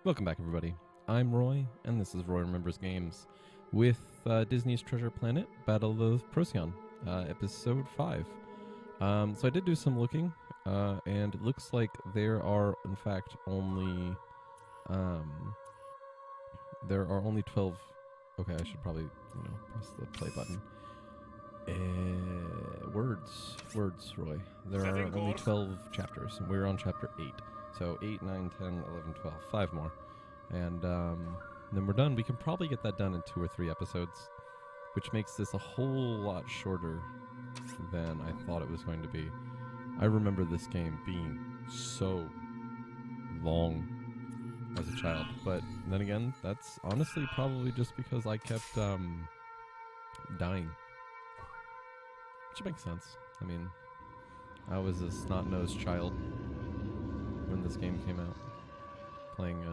Welcome back, everybody. I'm Roy, and this is Roy Remembers Games with Disney's Treasure Planet Battle of Procyon, Episode 5. So I did do some looking, and it looks like there are, in fact, only 12... Okay, I should probably, press the play button. Words, Roy. There are only 12 chapters, and we're on chapter 8. So 8, 9, 10, 11, 12. 5 more. And then we're done. We can probably get that done in 2 or 3 episodes, which makes this a whole lot shorter than I thought it was going to be. I remember this game being so long as a child. But then again, that's honestly probably just because I kept dying. Which makes sense. I mean, I was a snot-nosed child when this game came out, playing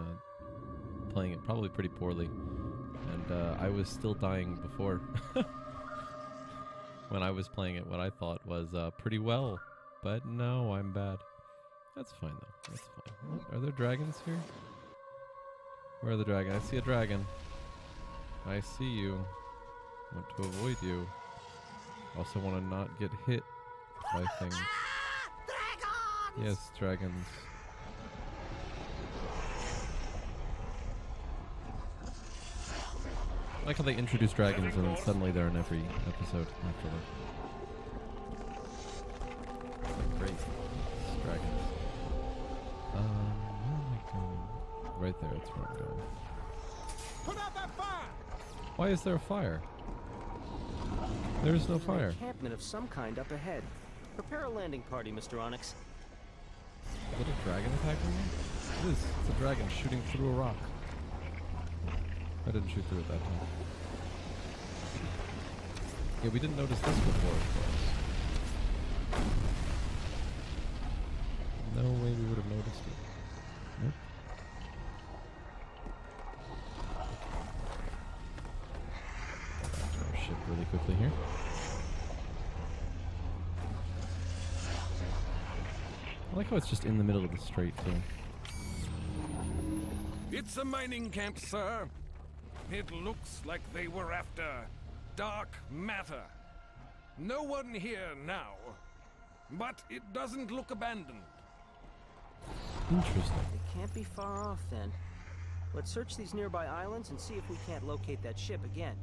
it probably pretty poorly, and I was still dying before when I was playing it what I thought was pretty well, but no, I'm bad. That's fine though, that's fine. Are there dragons here? Where are the dragons? I see a dragon. I see you. I want to avoid you. Also want to not get hit by things. Dragons! Yes, dragons. I like how they introduce dragons and then suddenly they're in every episode afterward. Like, great. Dragons. Where am I going? Right there, that's where I'm going. Put out that fire! Why is there a fire? There is no fire. An encampment of some kind up ahead. Prepare a landing party, Mr. Onyx. A little dragon attacking me? It is. It's a dragon shooting through a rock. I didn't shoot through it that time. Yeah, we didn't notice this before, of course. No way we would have noticed it. Nope. Go back to our ship really quickly here. I like how it's just in the middle of the strait, too. It's a mining camp, sir. It looks like they were after dark matter. No one here now, but it doesn't look abandoned. Interesting. They can't be far off, then. Let's search these nearby islands and see if we can't locate that ship again.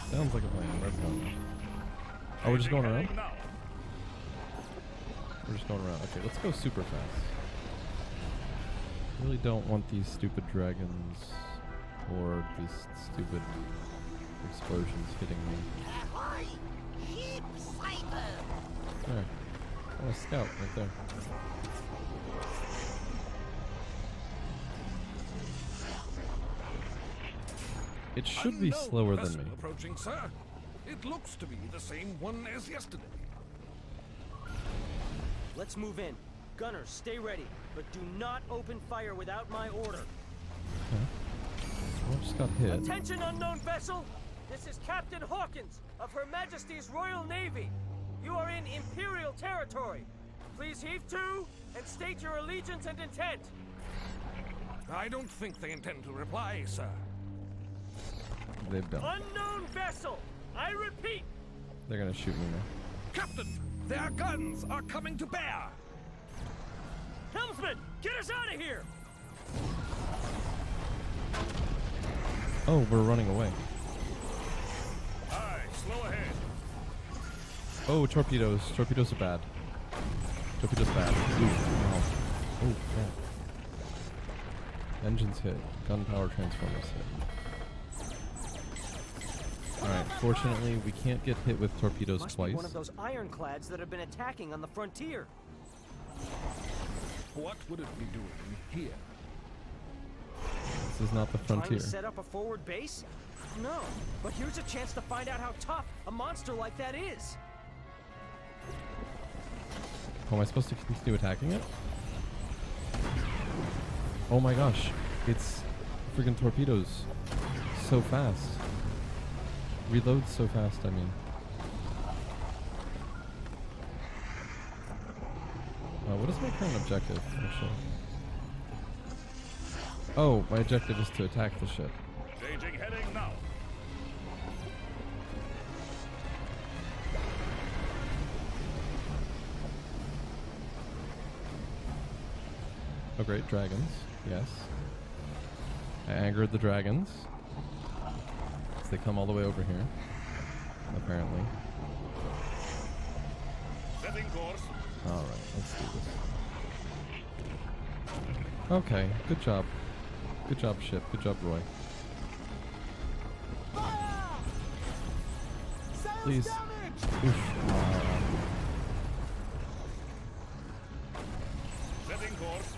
Sounds like a plan. Let's go. Oh, we're just going around? We're just going around. Okay, let's go super fast. Really don't want these stupid dragons or these stupid explosions hitting me. Ahoy! Ship sighted! There. Oh, a scout right there. It should be slower than me. Approaching, sir. It looks to be the same one as yesterday. Let's move in. Gunners, stay ready, but do not open fire without my order. Okay. So I just got hit. Attention, unknown vessel! This is Captain Hawkins of Her Majesty's Royal Navy. You are in Imperial territory. Please heave to and state your allegiance and intent. I don't think they intend to reply, sir. They've done. Unknown vessel! I repeat! They're gonna shoot me now. Captain, their guns are coming to bear! Helmsman, get us out of here! Oh, we're running away. Aye, slow ahead. Oh, torpedoes. Torpedoes are bad. Torpedoes bad. Ooh, wow. Oh, yeah. Engines hit. Gunpowder transformers hit. Alright, fortunately, we can't get hit with torpedoes Must twice. be one of those ironclads that have been attacking on the frontier. What would it be doing here? This is not the Trying frontier. to set up a forward base? No, but here's a chance to find out how tough a monster like that is. Oh, am I supposed to continue attacking it? Oh my gosh. It's friggin' torpedoes. So fast. Reloads so fast, I mean. What is my current objective, actually? Oh, my objective is to attack the ship. Changing heading now. Oh great, dragons. Yes. I angered the dragons. So they come all the way over here. Apparently. Setting course. Alright, let's do this. Okay, good job. Good job, ship. Good job, Roy. Please. Oof. Setting course.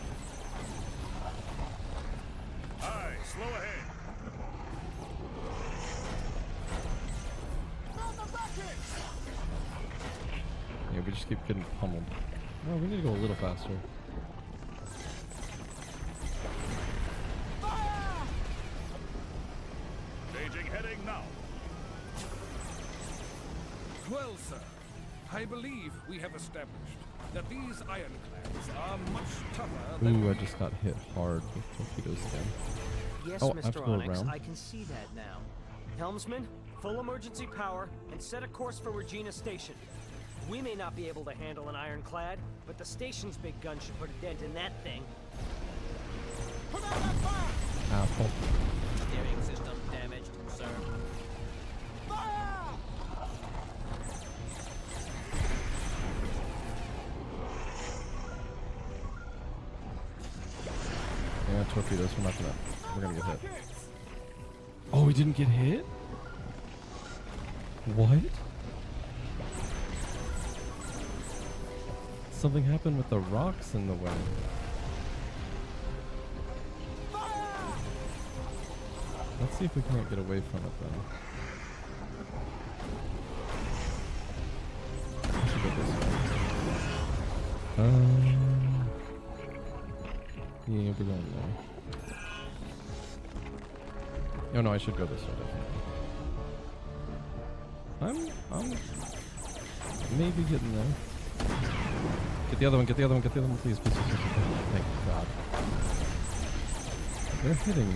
Aye, slow ahead. Yeah, we just keep getting pummeled. Oh, we need to go a little faster. Changing heading now. Well, sir, I believe we have established that these ironclads are much tougher than... Ooh, I just got hit hard with torpedoes again. Yes, Oh, I have to Mr. go Onyx, around? I can see that now. Helmsman, full emergency power, and set a course for Regina Station. We may not be able to handle an ironclad, but the station's big gun should put a dent in that thing. Apple. Steering system damaged, sir. Yeah, torpedoes. We're gonna get hit. Oh, we didn't get hit? What? Something happened with the rocks in the way. Let's see if we can't get away from it then. I should go this way. Yeah, we're going there. Oh no, I should go this way definitely. I'm maybe getting there. Get the other one, get the other one, get the other one, please, please, please, please. Thank God. They're hitting me.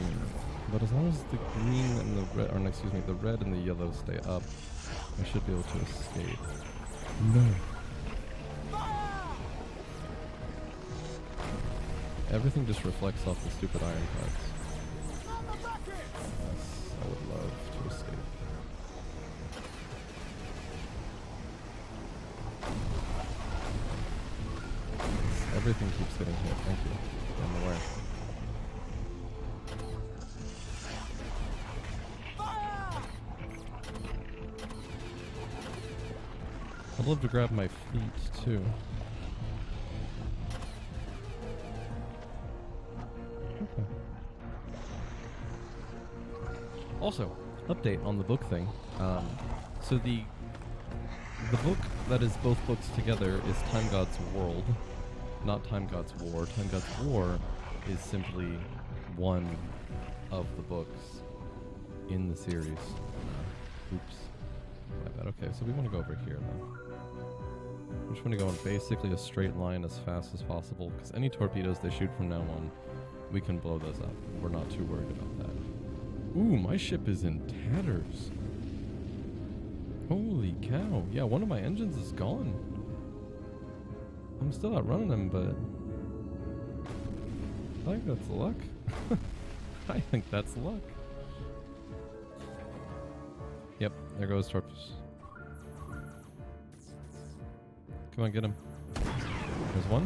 But as long as the green and the red, or no, excuse me, the red and the yellow stay up, I should be able to escape. No. Everything just reflects off the stupid ironclads. Yes, I would love to escape. Everything keeps getting hit. Thank you. I'm aware. I'd love to grab my fleet too. Okay. Also, update on the book thing. So the book that is both books together is Time God's World, not Time God's War. Time God's War is simply one of the books in the series. Oops. My bad. Okay, so we want to go over here then. We just want to go in basically a straight line as fast as possible, because any torpedoes they shoot from now on, we can blow those up. We're not too worried about that. Ooh, my ship is in tatters. Holy cow. Yeah, one of my engines is gone. I'm still out running them, but I think that's luck. I think that's luck. Yep, there goes torpedoes. Come on, get him. There's one.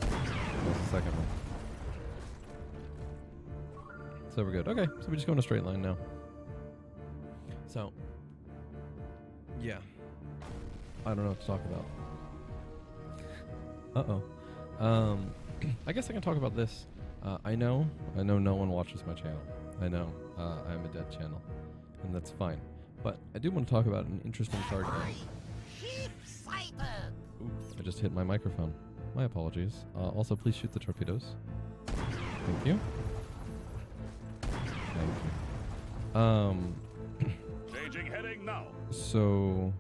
There's the second one. So we're good. Okay, so we just go in a straight line now. So, yeah. I don't know what to talk about. Uh-oh. I guess I can talk about this. I know no one watches my channel. I know I'm a dead channel, and that's fine. But I do want to talk about an interesting target. Ooh, I just hit my microphone. My apologies. Also, please shoot the torpedoes. Thank you. Thank you. Changing heading now. So,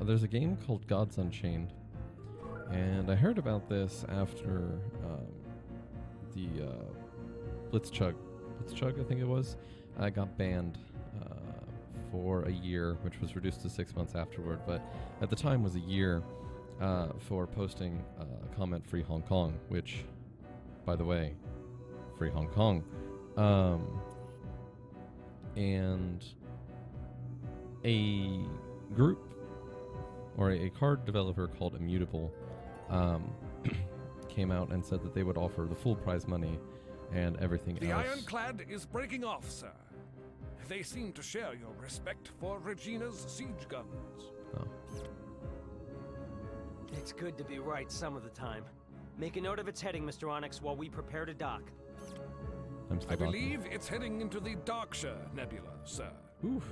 there's a game called Gods Unchained, And I heard about this after the Blitzchug, I think it was, got banned for a year, which was reduced to 6 months afterward. But at the time was a year for posting a comment "Free Hong Kong," which, by the way, free Hong Kong. And a group or a card developer called Immutable came out and said that they would offer the full prize money and everything The else. ironclad is breaking off, sir. They seem to share your respect for Regina's siege guns. Oh. It's good to be right some of the time. Make a note of its heading, Mr. Onyx, while we prepare to dock. I'm still I talking. believe it's heading into the Darkshire Nebula, sir. Oof.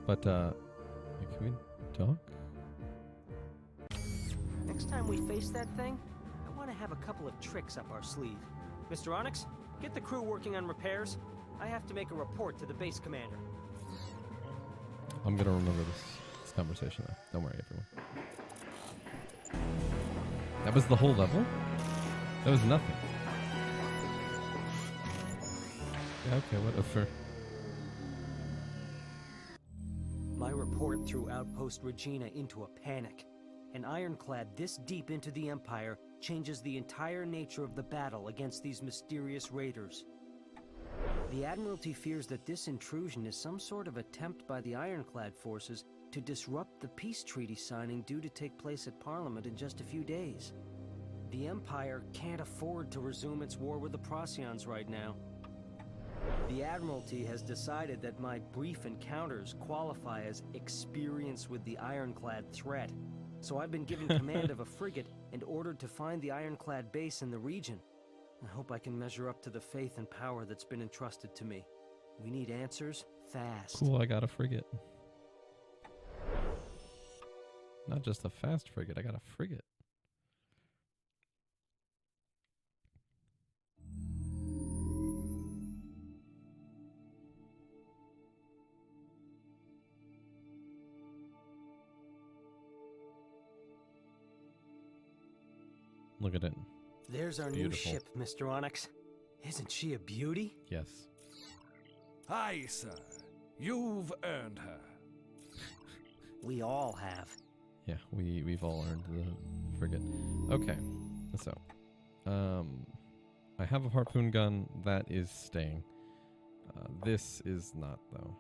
But, can we talk? Next time we face that thing, I want to have a couple of tricks up our sleeve. Mr. Onyx, get the crew working on repairs. I have to make a report to the base commander. I'm gonna remember this conversation though. Don't worry, everyone. That was the whole level? That was nothing. Yeah, okay, whatever. My report threw Outpost Regina into a panic. An ironclad this deep into the Empire changes the entire nature of the battle against these mysterious raiders. The Admiralty fears that this intrusion is some sort of attempt by the ironclad forces to disrupt the peace treaty signing due to take place at Parliament in just a few days. The Empire can't afford to resume its war with the Procyons right now. The Admiralty has decided that my brief encounters qualify as experience with the ironclad threat. So I've been given command of a frigate and ordered to find the ironclad base in the region. I hope I can measure up to the faith and power that's been entrusted to me. We need answers fast. Cool, I got a frigate. Not just a fast frigate, I got a frigate. Look at it. There's our Beautiful. new ship, Mr. Onyx. Isn't she a beauty? Yes. Aye, sir. You've earned her. We all have. Yeah, we've all earned the frigate. Okay, so I have a harpoon gun that is staying. This is not though.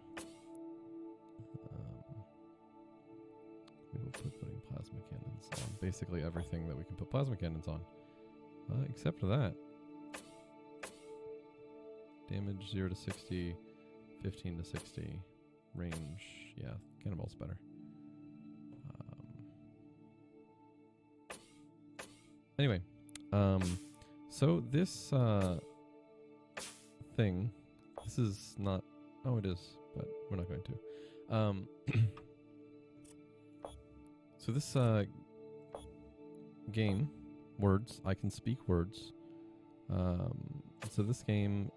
We will put putting plasma cannons on basically everything that we can put plasma cannons on, except for that. Damage 0 to 60, 15 to 60, range. Yeah, cannonball's better. Anyway, so this thing, this is not. Oh, it is, but we're not going to. So this game, words, I can speak words. So this game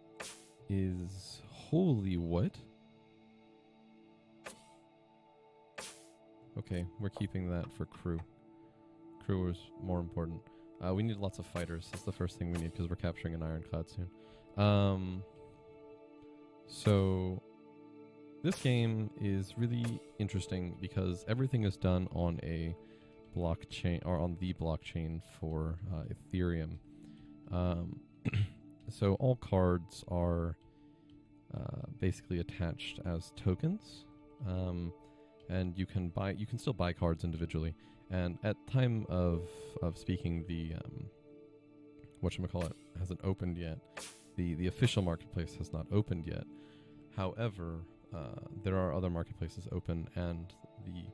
is holy what? Okay, we're keeping that for crew. Crew is more important. We need lots of fighters. That's the first thing we need because we're capturing an ironclad soon. So this game is really interesting because everything is done on a blockchain or on the blockchain for Ethereum. So all cards are basically attached as tokens, and you can still buy cards individually. And at time of speaking, the whatchamacallit hasn't opened yet. The official marketplace has not opened yet. However, there are other marketplaces open, and the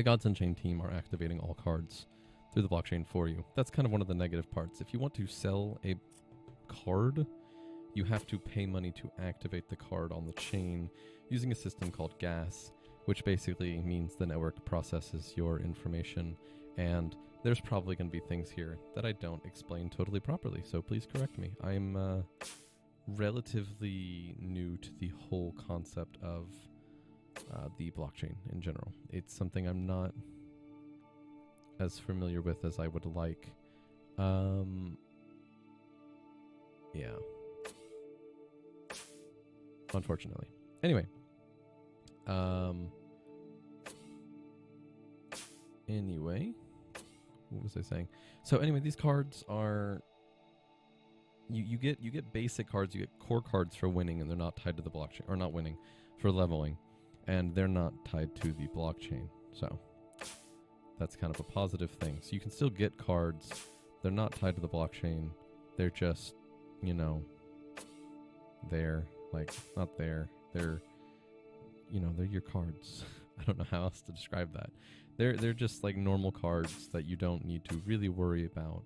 Gods Unchained team are activating all cards through the blockchain for you. That's kind of one of the negative parts. If you want to sell a card, you have to pay money to activate the card on the chain using a system called gas, which basically means the network processes your information, and there's probably going to be things here that I don't explain totally properly, so please correct me. I'm relatively new to the whole concept of the blockchain in general. It's something I'm not as familiar with as I would like. Yeah. Unfortunately. Anyway. Anyway. What was I saying? So anyway, these cards are... You get basic cards, you get core cards for winning, and they're not tied to the blockchain, or not winning, for leveling, and they're not tied to the blockchain. So that's kind of a positive thing. So you can still get cards. They're not tied to the blockchain. They're just, you know, there, like, not there. They're, you know, they're your cards. I don't know how else to describe that. They're just like normal cards that you don't need to really worry about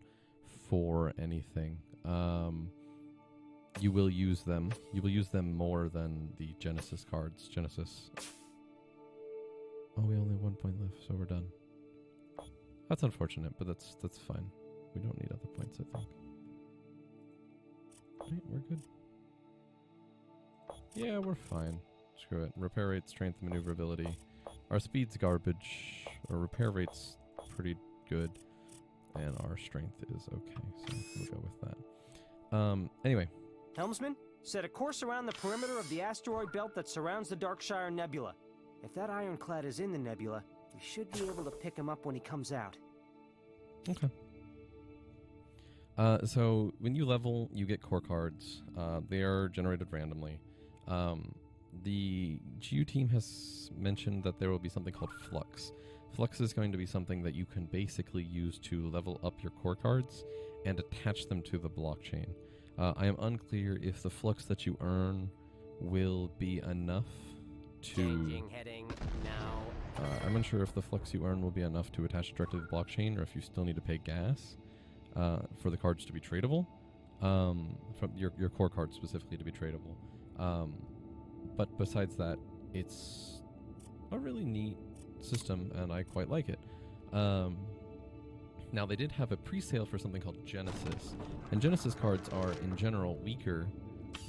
for anything. You will use them. You will use them more than the Genesis cards. Genesis. Oh, we only have 1 point left, so we're done. That's unfortunate, but that's fine. We don't need other points, I think. Right, we're good. Yeah, we're fine. Screw it. Repair rate, strength, maneuverability. Our speed's garbage. Our repair rate's pretty good. And our strength is okay, so we'll go with that. Anyway. Helmsman, set a course around the perimeter of the asteroid belt that surrounds the Darkshire Nebula. If that ironclad is in the nebula, we should be able to pick him up when he comes out. Okay. So when you level, you get core cards. They are generated randomly. The GU team has mentioned that there will be something called Flux. Flux is going to be something that you can basically use to level up your core cards and attach them to the blockchain. I am unclear if the Flux that you earn will be enough to... Changing heading now. I'm unsure if the Flux you earn will be enough to attach directly to the blockchain, or if you still need to pay gas for the cards to be tradable. From your core cards specifically to be tradable. But besides that, it's a really neat system, and I quite like it. Now, they did have a pre-sale for something called Genesis, and Genesis cards are, in general, weaker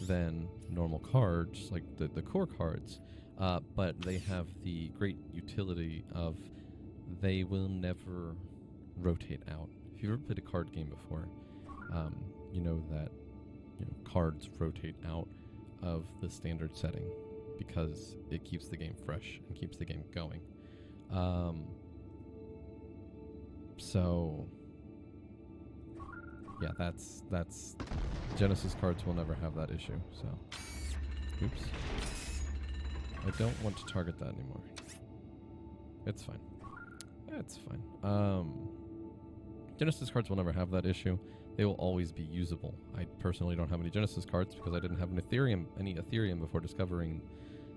than normal cards, like the core cards, but they have the great utility of they will never rotate out. If you've ever played a card game before, you know that cards rotate out of the standard setting because it keeps the game fresh and keeps the game going. So yeah, that's Genesis cards will never have that issue. So oops, I don't want to target that anymore. It's fine. It's fine. Genesis cards will never have that issue. They will always be usable. I personally don't have any Genesis cards because I didn't have any Ethereum before discovering,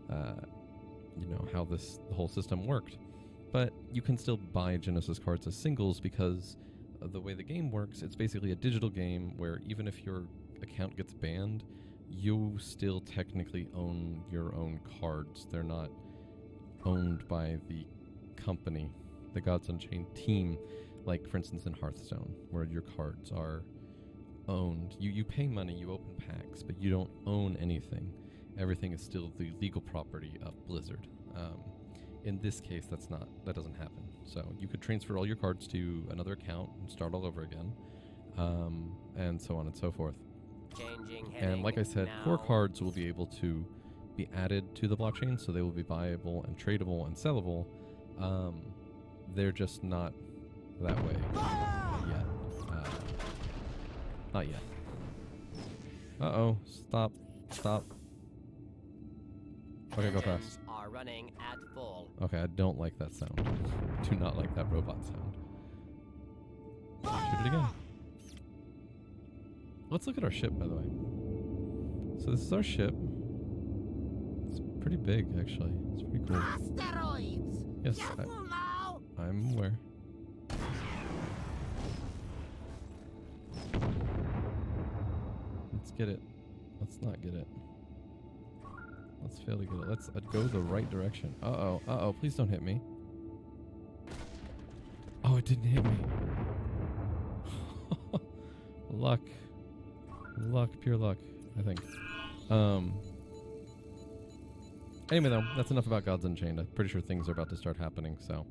how the whole system worked. But you can still buy Genesis cards as singles because of the way the game works. It's basically a digital game where even if your account gets banned, you still technically own your own cards. They're not owned by the company, the Gods Unchained team, like for instance in Hearthstone, where your cards are owned. You pay money, you open packs, but you don't own anything. Everything is still the legal property of Blizzard. In this case, that doesn't happen. So you could transfer all your cards to another account and start all over again, and so on and so forth. Changing And like I said, now. core cards will be able to be added to the blockchain, so they will be buyable and tradable and sellable. They're just not that way yet. Not yet. Uh-oh. Stop. Okay, go fast. Are running at full. Okay, I don't like that sound. Do not like that robot sound. Shoot it again. Let's look at our ship, by the way. So this is our ship. It's pretty big, actually. It's pretty cool. Asteroids! Yes, Careful now! I'm aware. Let's get it. Let's not get it. Let's fail to get it. Let's go the right direction. Uh-oh. Please don't hit me. Oh, it didn't hit me. Luck. Pure luck, I think. Anyway, though, that's enough about Gods Unchained. I'm pretty sure things are about to start happening, so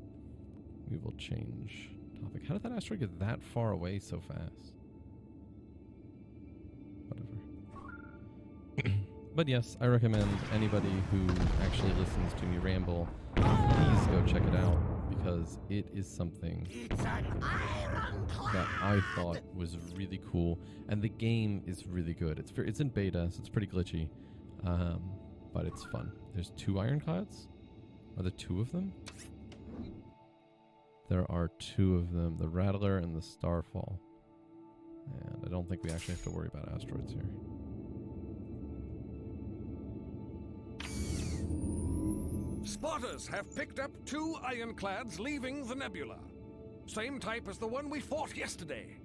we will change topic. How did that asteroid get that far away so fast? Whatever. But yes, I recommend anybody who actually listens to me ramble, please go check it out, because it is something It's an ironclad. that I thought was really cool, and the game is really good. It's in beta, so it's pretty glitchy, but it's fun. There's 2 ironclads. Are there 2 of them? There are 2 of them: the Rattler and the Starfall. And I don't think we actually have to worry about asteroids here. Spotters have picked up 2 ironclads leaving the nebula. Same type as the one we fought yesterday.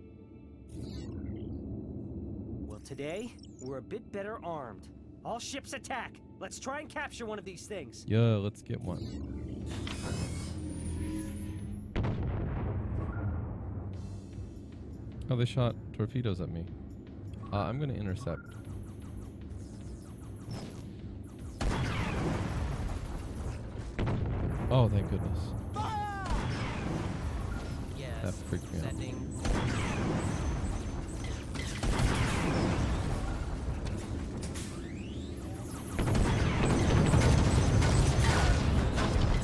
Well, today, we're a bit better armed. All ships attack! Let's try and capture one of these things. Yeah, let's get one. Oh, they shot torpedoes at me. I'm gonna intercept. Oh, thank goodness. Yes. That freaked me out. Setting.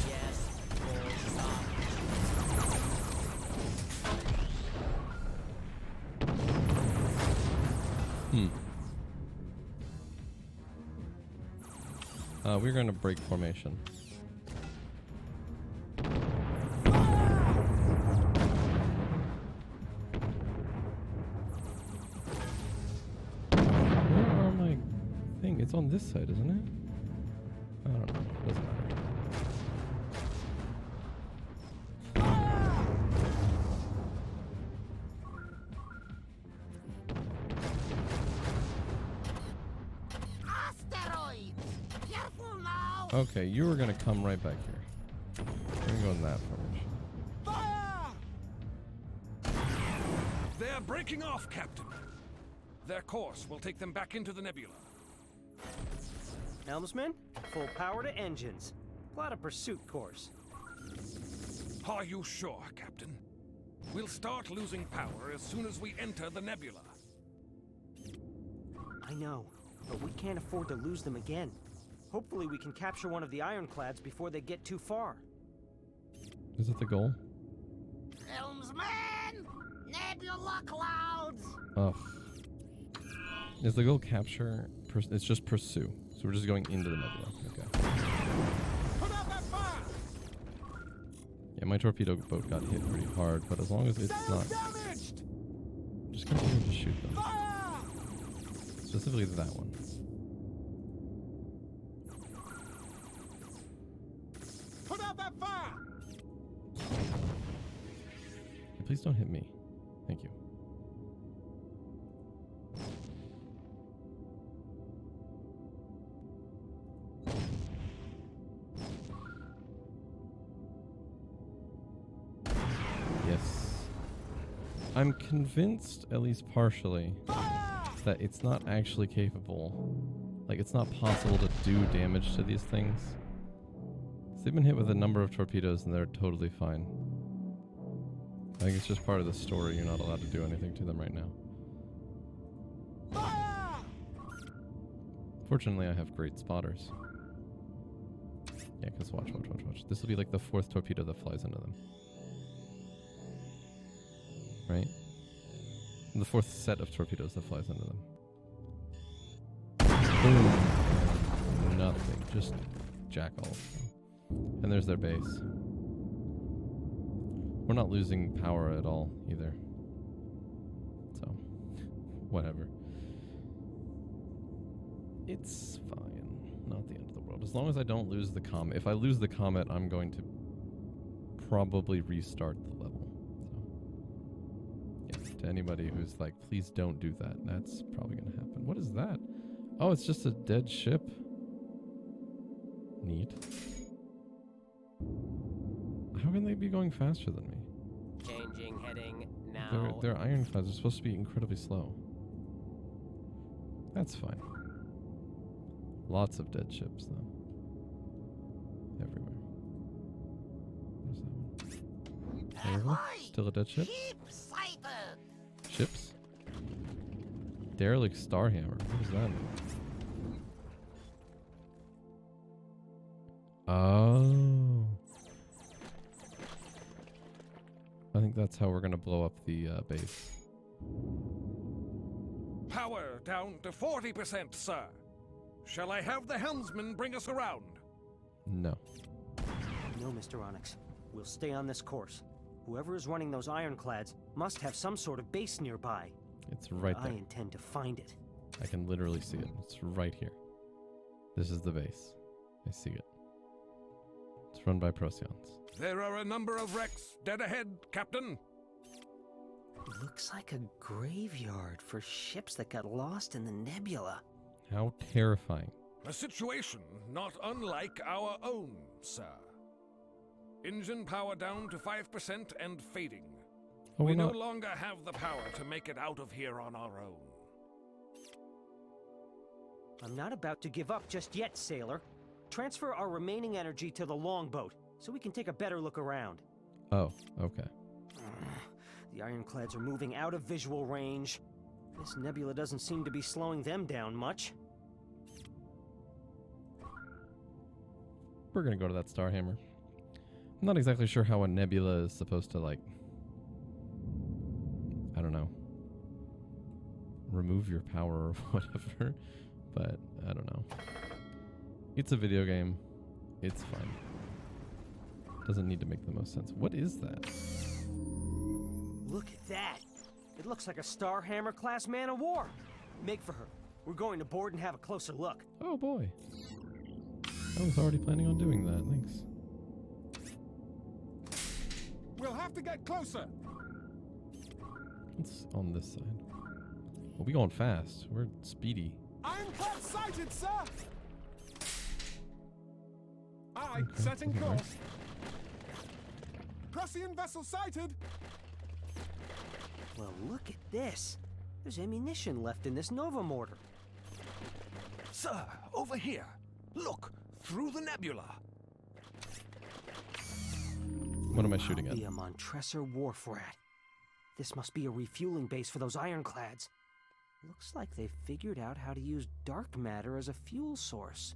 Yes. Full stop. We're gonna break formation. Where are my thing? It's on this side, isn't it? I don't know. It doesn't matter. Asteroids. Careful now. Okay, you were gonna come right back here. We're gonna go in that formation. They're breaking off, Captain. Their course will take them back into the nebula. Helmsman, full power to engines. Plot a pursuit course. Are you sure, Captain? We'll start losing power as soon as we enter the nebula. I know, but we can't afford to lose them again. Hopefully we can capture one of the ironclads before they get too far. Is it the goal? Helmsman! Nebula clouds! Ugh. Is the goal capture? It's just pursue. So we're just going into the nebula. Okay. Put out that fire! Yeah, my torpedo boat got hit pretty hard, but as long as it's not, Damaged! just continue to shoot them. Fire! Specifically that one. Put out that fire! Please don't hit me. Thank you. Yes. I'm convinced, at least partially, that it's not actually capable. Like, it's not possible to do damage to these things. So they've been hit with a number of torpedoes and they're totally fine. I think it's just part of the story. You're not allowed to do anything to them right now. Fortunately, I have great spotters. Yeah, because watch. This will be like the 4th torpedo that flies into them. Right? And the 4th set of torpedoes that flies into them. Boom. And nothing. Just jack all of them. And there's their base. We're not losing power at all either. So, whatever. It's fine. Not the end of the world. As long as I don't lose the comet. If I lose the comet, I'm going to probably restart the level. So, yeah, to anybody who's like, please don't do that, that's probably going to happen. What is that? Oh, it's just a dead ship. Neat. How can they be going faster than me? Changing heading now. They're ironclads. They're supposed to be incredibly slow. That's fine. Lots of dead ships, though. everywhere. Where's that one? Hey, There we go. boy! Still a dead ship? Keep sighted! Ships? Derelict Starhammer. What does that mean? Oh. I think that's how we're gonna blow up the base. Power down to 40%, sir. Shall I have the helmsman bring us around? No. No, Mr. Onyx. We'll stay on this course. Whoever is running those ironclads must have some sort of base nearby. It's right I there. intend to find it. I can literally see it. It's right here. This is the base. I see it. It's run by Procyons. There are a number of wrecks dead ahead, Captain. Looks like a graveyard for ships that got lost in the nebula. How terrifying. A situation not unlike our own, sir. Engine power down to 5% and fading. Oh, We we're no not. longer have the power to make it out of here on our own. I'm not about to give up just yet, sailor. Transfer our remaining energy to the longboat so we can take a better look around. Oh, okay. The ironclads are moving out of visual range. This nebula doesn't seem to be slowing them down much. We're gonna go to that Starhammer. I'm not exactly sure how a nebula is supposed to, like, I don't know, remove your power or whatever, but I don't know. It's a video game. It's fun. Doesn't need to make the most sense. What is that? Look at that! It looks like a Starhammer class man of war. Make for her. We're going to board and have a closer look. Oh boy. I was already planning on doing that. Thanks. We'll have to get closer. It's on this side. Well, we going fast. We're speedy. Ironclad sighted, sir! Aye, Okay, setting doesn't work. course. Procyon vessel sighted! Well, look at this. There's ammunition left in this Nova mortar. Sir, over here. Look, through the nebula. What am I shooting at? The Montresor Wharf rat. This must be a refueling base for those ironclads. Looks like they've figured out how to use dark matter as a fuel source.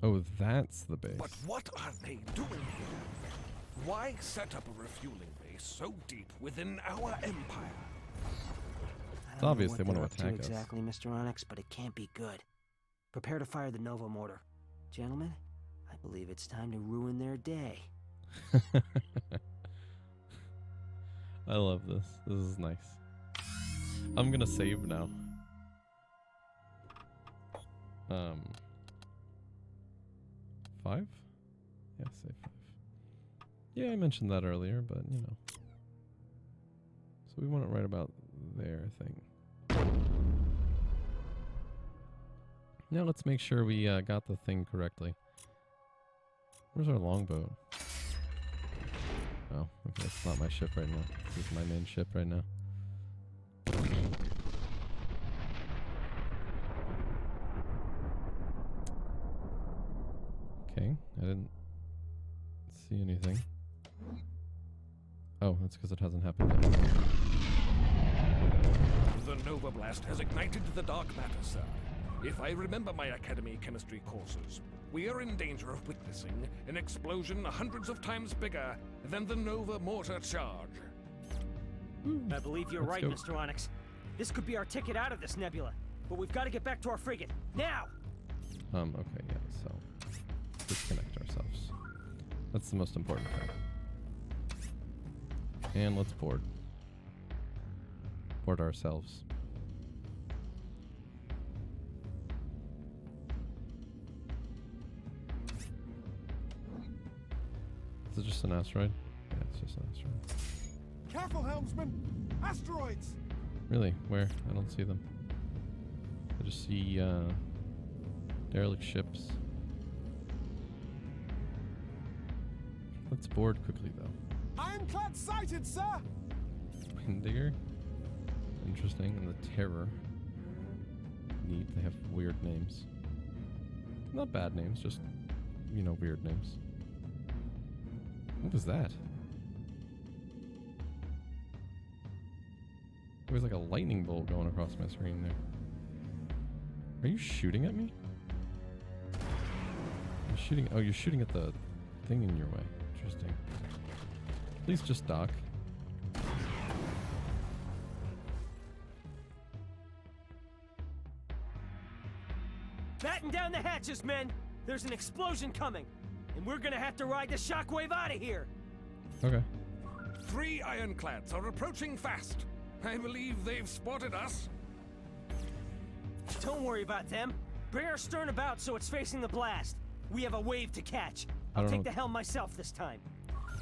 Oh, that's the base. But what are they doing here? Why set up a refueling base so deep within our empire? I It's don't know obvious what they want they're to up attack us. exactly, Mr. Onyx, but it can't be good. Prepare to fire the Nova mortar. Gentlemen, I believe it's time to ruin their day. I love this. This is nice. I'm gonna save now. 5? Yeah, save 5. Yeah, I mentioned that earlier, but you know. So we want it right about there, I think. Now let's make sure we got the thing correctly. Where's our longboat? Oh, okay, that's not my ship right now. This is my main ship right now. Okay, I didn't see anything. Oh, that's because it hasn't happened yet. The Nova Blast has ignited the dark matter, sir. If I remember my Academy chemistry courses, we are in danger of witnessing an explosion hundreds of times bigger than the Nova mortar charge. I believe you're Let's right, go. Mr. Onyx. This could be our ticket out of this nebula. But we've got to get back to our frigate. Now! Okay, yeah, so disconnect ourselves. That's the most important thing. And let's board. Board ourselves. Is it just an asteroid? Yeah, it's just an asteroid. Careful, helmsman! Asteroids! Really? Where? I don't see them. I just see derelict ships. Let's board quickly though. Ironclad sighted, sir! Windigger? Interesting. And the Terror. Neat. They have weird names. Not bad names, just you know, weird names. What was that? There was like a lightning bolt going across my screen there. Are you shooting at me? You're shooting. Oh, you're shooting at the thing in your way. Interesting. Please just dock. Batten down the hatches, men! There's an explosion coming, and we're gonna have to ride the shockwave out of here! Okay. 3 ironclads are approaching fast. I believe they've spotted us. Don't worry about them. Bring our stern about so it's facing the blast. We have a wave to catch. I I'll don't take know. the helm myself this time.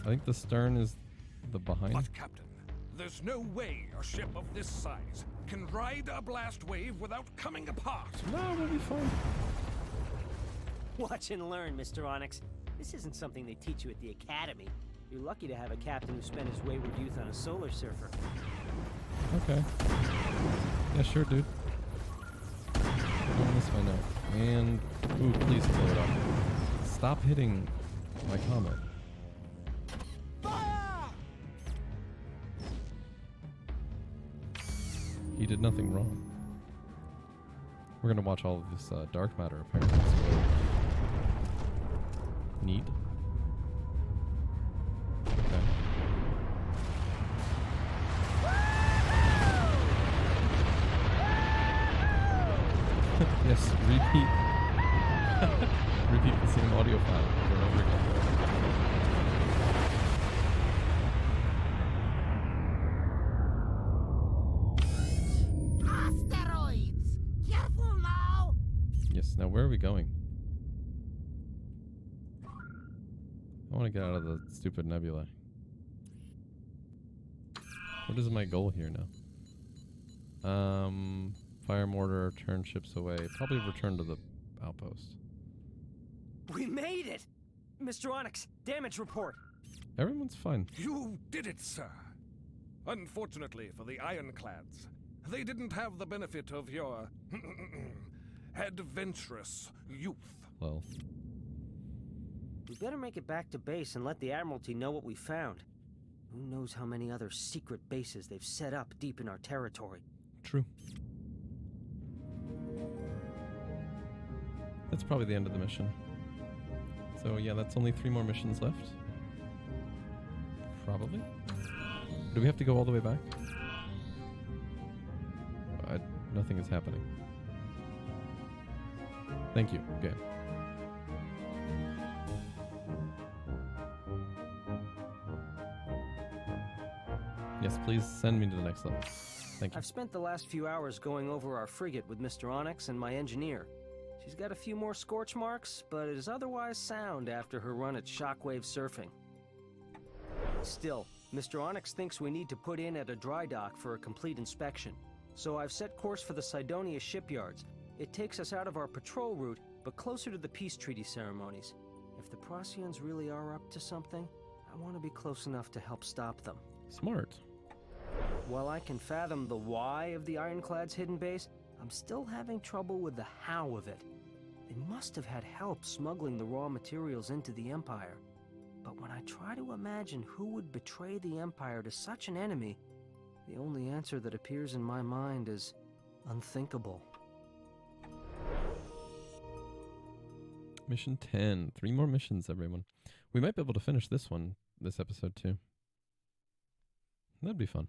I think the stern is the behind. But, Captain, there's no way a ship of this size can ride a blast wave without coming apart. No, we'll be fine. Watch and learn, Mr. Onyx. This isn't something they teach you at the academy. You're lucky to have a captain who spent his wayward youth on a solar surfer. Okay. Yeah, sure, dude. Going this way now. And... Ooh, please blow it up. Stop hitting my comet. Fire! He did nothing wrong. We're gonna watch all of this dark matter, apparently. So neat. Okay. Yes, repeat. Repeat the same audio file over and over again. Asteroids! Careful now! Yes, now where are we going? I want to get out of the stupid nebula. What is my goal here now? Fire mortar, turn ships away. Probably return to the outpost. We made it! Mr. Onyx, damage report. Everyone's fine. You did it, sir. Unfortunately for the ironclads, they didn't have the benefit of your adventurous youth. Well, We better make it back to base and let the Admiralty know what we found. Who knows how many other secret bases they've set up deep in our territory. true. That's probably the end of the mission. So yeah, that's only 3 more missions left. Probably. Do we have to go all the way back? Nothing is happening. Thank you. Okay. Yes, please send me to the next level. Thank you. I've spent the last few hours going over our frigate with Mr. Onyx and my engineer. She's got a few more scorch marks, but is otherwise sound after her run at shockwave surfing. Still, Mr. Onyx thinks we need to put in at a dry dock for a complete inspection. So I've set course for the Cydonia shipyards. It takes us out of our patrol route, but closer to the peace treaty ceremonies. If the Procyons really are up to something, I want to be close enough to help stop them. Smart. While I can fathom the why of the Ironclad's hidden base, I'm still having trouble with the how of it. They must have had help smuggling the raw materials into the Empire. But when I try to imagine who would betray the Empire to such an enemy, the only answer that appears in my mind is unthinkable. Mission 10. 3 more missions, everyone. We might be able to finish this one, this episode too. That'd be fun.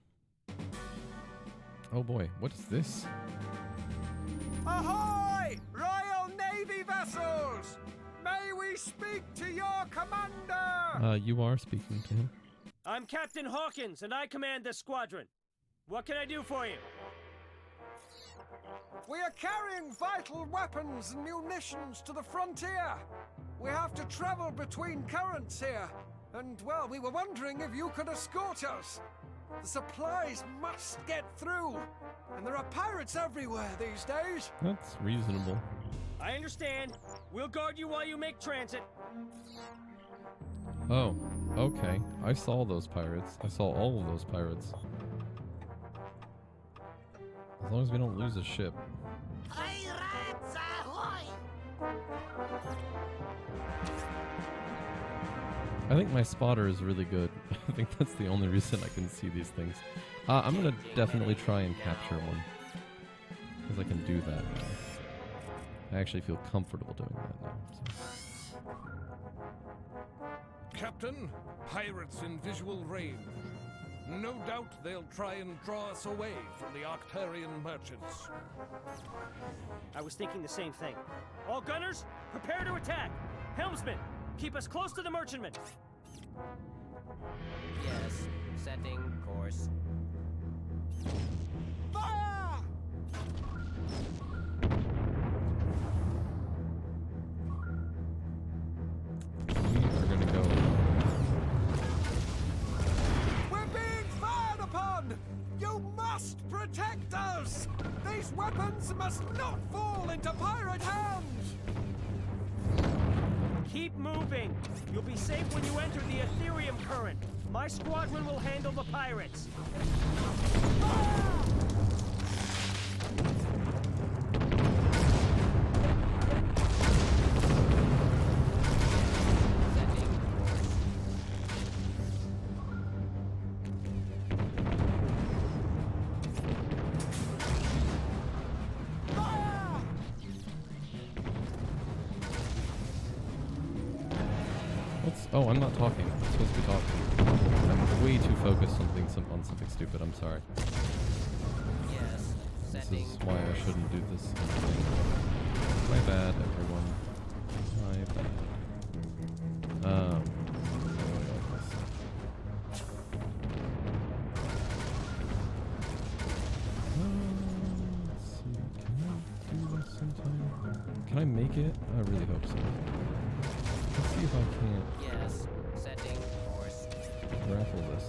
Oh boy, what is this? Ahoy! Royal Navy vessels! May we speak to your commander? You are speaking to him. I'm Captain Hawkins, and I command this squadron. What can I do for you? We are carrying vital weapons and munitions to the frontier. We have to travel between currents here. And, well, we were wondering if you could escort us. The supplies must get through. And there are pirates everywhere these days. That's reasonable. I understand. We'll guard you while you make transit. Oh, okay. I saw those pirates. I saw all of those pirates. As long as we don't lose a ship. Pirates ahoy! I think my spotter is really good. I think that's the only reason I can see these things. I'm gonna definitely try and capture one. Because I can do that now. I actually feel comfortable doing that now. So. Captain, pirates in visual range. No doubt they'll try and draw us away from the Arcturian merchants. I was thinking the same thing. All gunners, prepare to attack! Helmsman, keep us close to the merchantman! Yes. Setting course. Fire! We are gonna go. We're being fired upon! You must protect us! These weapons must not fall into pirate hands! Keep moving! You'll be safe when you enter the Ethereum current. My squadron will handle the pirates. Setting course. What's? Oh, I'm not talking. I'm supposed to be talking. I'm way too focused on something stupid. I'm sorry. Yes. This Setting is why I shouldn't do this. My bad, everyone. My bad. Let's see. Can I do this sometime? Can I make it? I really hope so. Let's see if I can't Yes. Setting course. raffle this.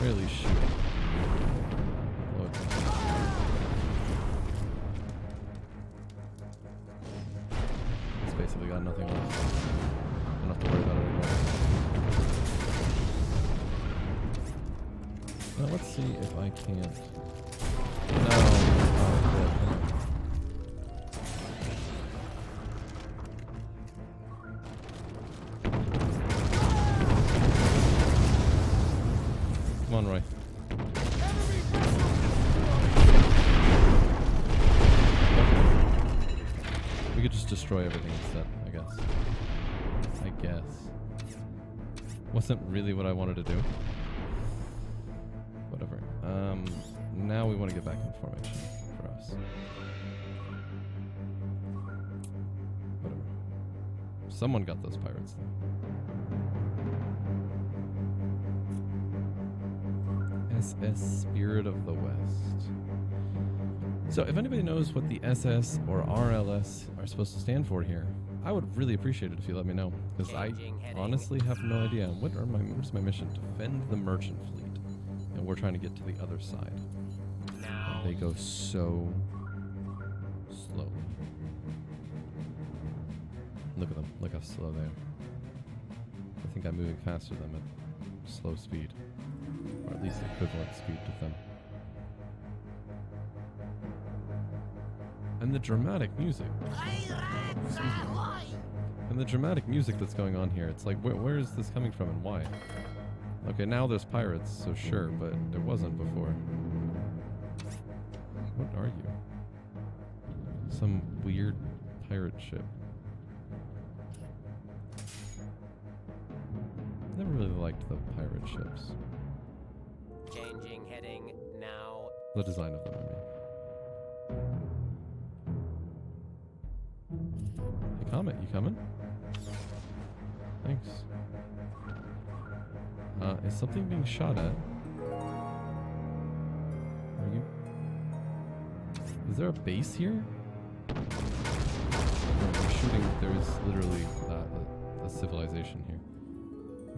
Really shoot. Blow it. It's basically got nothing left. I don't have to worry about it anymore. Now let's see if I can't. No. Oh, good. Come on, Roy. We could just destroy everything instead, I guess. I guess. Wasn't really what I wanted to do. Whatever. Now we want to get back in formation for us. Whatever. Someone got those pirates though. SS Spirit of the West. So if anybody knows what the SS or RLS are supposed to stand for here, I would really appreciate it if you let me know, because I Changing heading. honestly have no idea. What's my mission? Defend the merchant fleet. And we're trying to get to the other side. Now. They go so slowly. Look at them. Look how slow they are. I think I'm moving faster than them at slow speed. Or at least equivalent speed to them. And the dramatic music. Pirates ahoy! And the dramatic music that's going on here. It's like, where is this coming from and why? Okay, now there's pirates, so sure, but there wasn't before. What are you? Some weird pirate ship. Never really liked the pirate ships. Changing heading now. The design of them, I mean. Hey, Comet, you coming? Thanks. Is something being shot at? Are you? Is there a base here? No, we're shooting. There's literally a civilization here.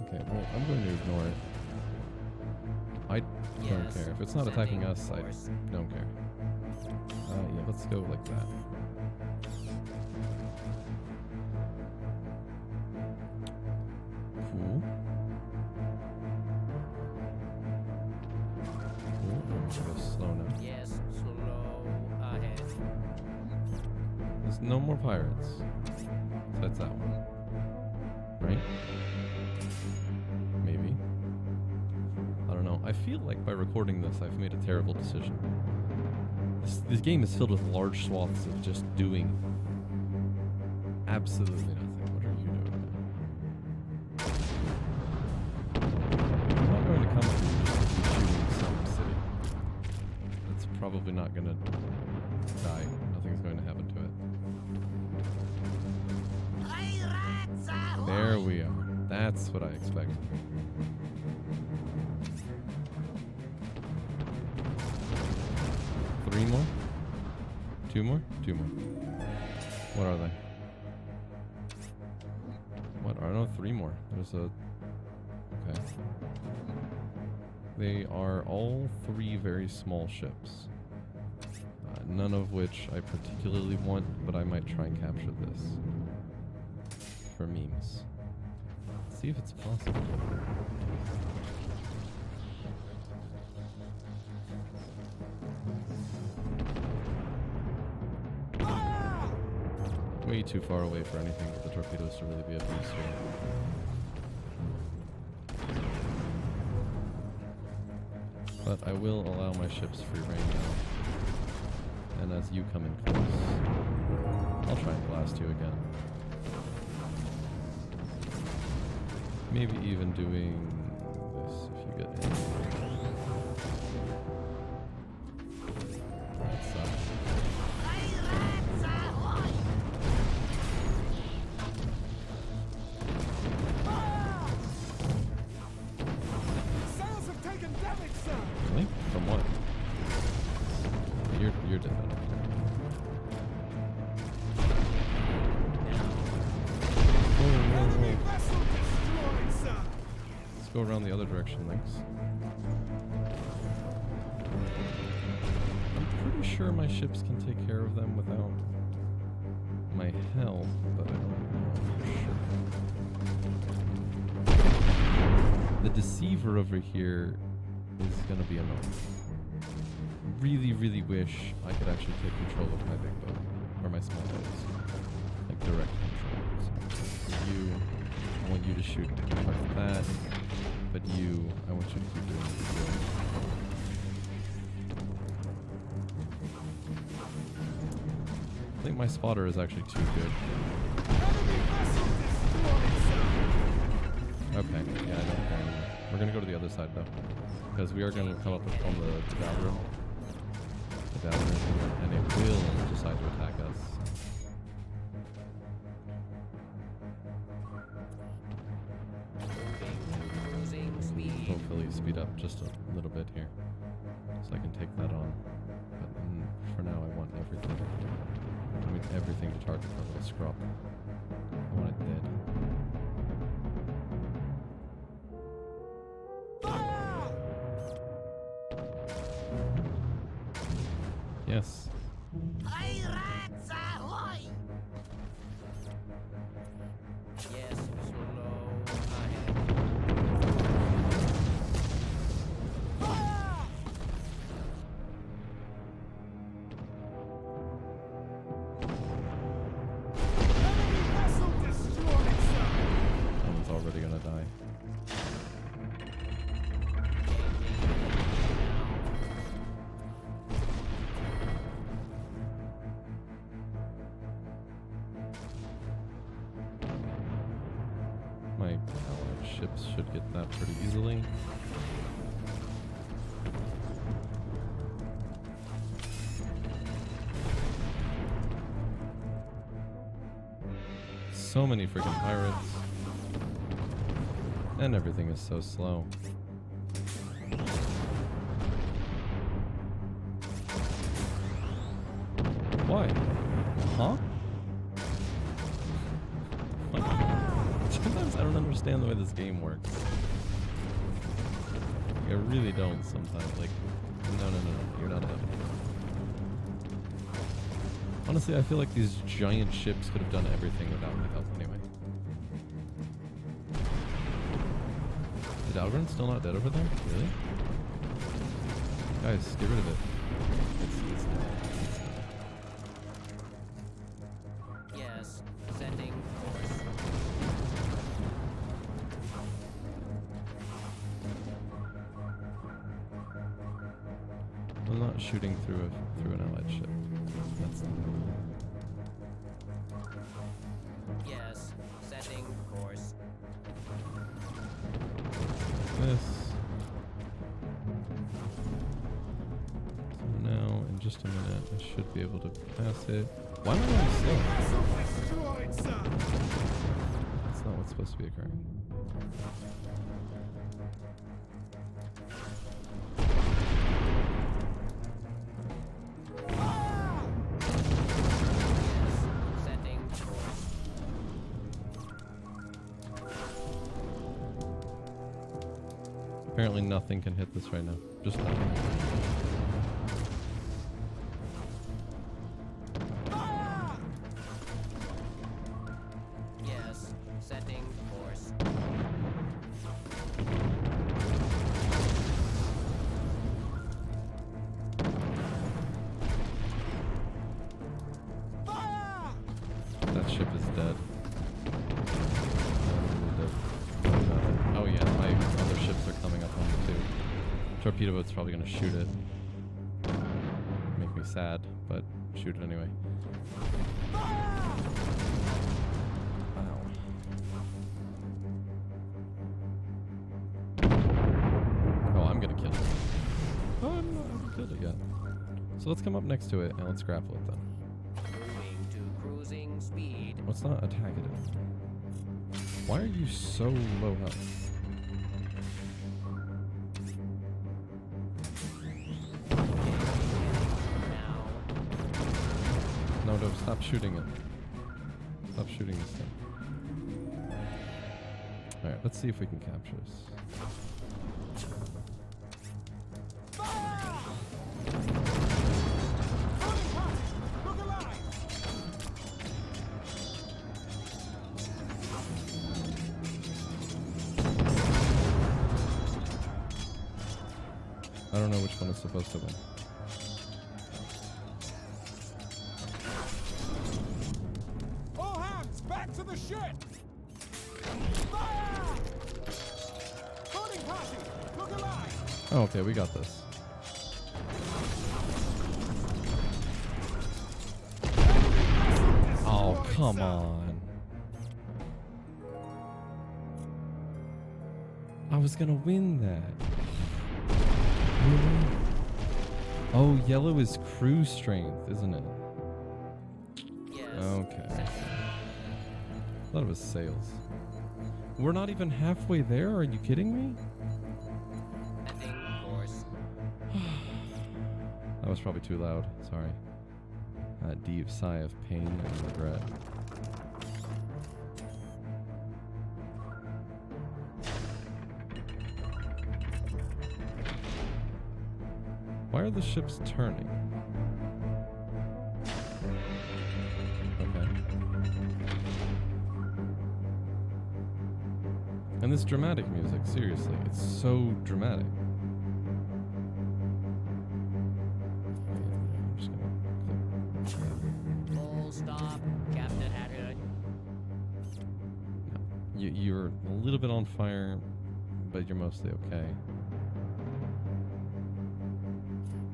Okay, well, I'm going to ignore it. I don't Yes, care. If it's not attacking sending us, I force. don't care. Yeah, let's go like that. Cool. Cool. I'm gonna go slow now. Yes. Slow ahead. There's no more pirates. So that's that one. right? Maybe. I don't know. I feel like by recording this, I've made a terrible decision. This game is filled with large swaths of just doing absolutely nothing. What are you doing, man? I'm not going to come to you just to keep shooting some city. It's probably not going to die. Nothing's going to happen to it. There we are. That's what I expected. Three more? Two more? Two more. What are they? What are no? Three more. There's a... Okay. They are all three very small ships. None of which I particularly want, but I might try and capture this. For memes. Let's see if it's possible. Way too far away for anything but the torpedoes to really be of use here. But I will allow my ships free reign now. And as you come in close, I'll try and blast you again. Maybe even doing this if you get in. That sucks. Sails have taken damage, sir! Really? From what? You're dead. Enemy vessel destroyed, sir! Let's go around the other direction, thanks. I'm pretty sure my ships can take care of them without my health, but I don't know for sure. The deceiver over here is gonna be annoying. Really, really wish I could actually take control of my big boat, or my small boats. Like direct control. So you, I want you to shoot like that, but you, I want you to keep doing what you're doing. I think my spotter is actually too good. Enemy vessel destroyed, sir! Okay, yeah, I don't care anymore. We're gonna go to the other side though, because we are gonna come up on the down room. The down room, and it will decide to attack us. Losing speed. Hopefully speed up just a little bit here, so I can take that on. But for now, I want everything. I want everything to target that little scrub. I want it dead. Yes. Pirates ahoy! Yes, slow ahead. Enemy vessel destroyed, sir! That one's already gonna die. My allied ships should get that pretty easily. So many freaking pirates. And everything is so slow. Why? Huh? Sometimes I don't understand the way this game works. I really don't sometimes. Like, no, you're not having it. Honestly, I feel like these giant ships could have done everything without my help anyway. The Dalgren's still not dead over there? Really? Guys, get rid of it. It's dead. Yes, setting course. I'm not shooting through an allied ship. That's Yes. Setting course. this. So now, in just a minute, I should be able to pass it. Why am I going slow? That's not what's supposed to be occurring. Setting course. Apparently nothing can hit this right now. Just nothing. Yes. Setting course. That ship is dead. Oh yeah, my other ships are coming up on it too. Torpedo boat's probably gonna shoot it. Make me sad, but shoot it anyway. Wow. Oh, I'm gonna kill it. Oh, I haven't killed it yet. So let's come up next to it and let's grapple it then. Moving to cruising speed. Let's not attack it. Why are you so low health? Now. No, stop shooting it. Stop shooting this thing. Alright, let's see if we can capture this. I don't know which one is supposed to win. All hands, back to the ship! Fire! Boarding party, look alive! Oh, okay, we got this. Oh, come on. I was gonna win that. Really? Oh, yellow is crew strength, isn't it? Yes. Okay. Thought it was sails. We're not even halfway there, are you kidding me? Setting course. That was probably too loud, sorry. A deep sigh of pain and regret. Why are the ships turning? Okay. And this dramatic music, seriously, it's so dramatic. I'm just gonna click. Full stop. Captain Haddock. No. You're a little bit on fire, but you're mostly okay.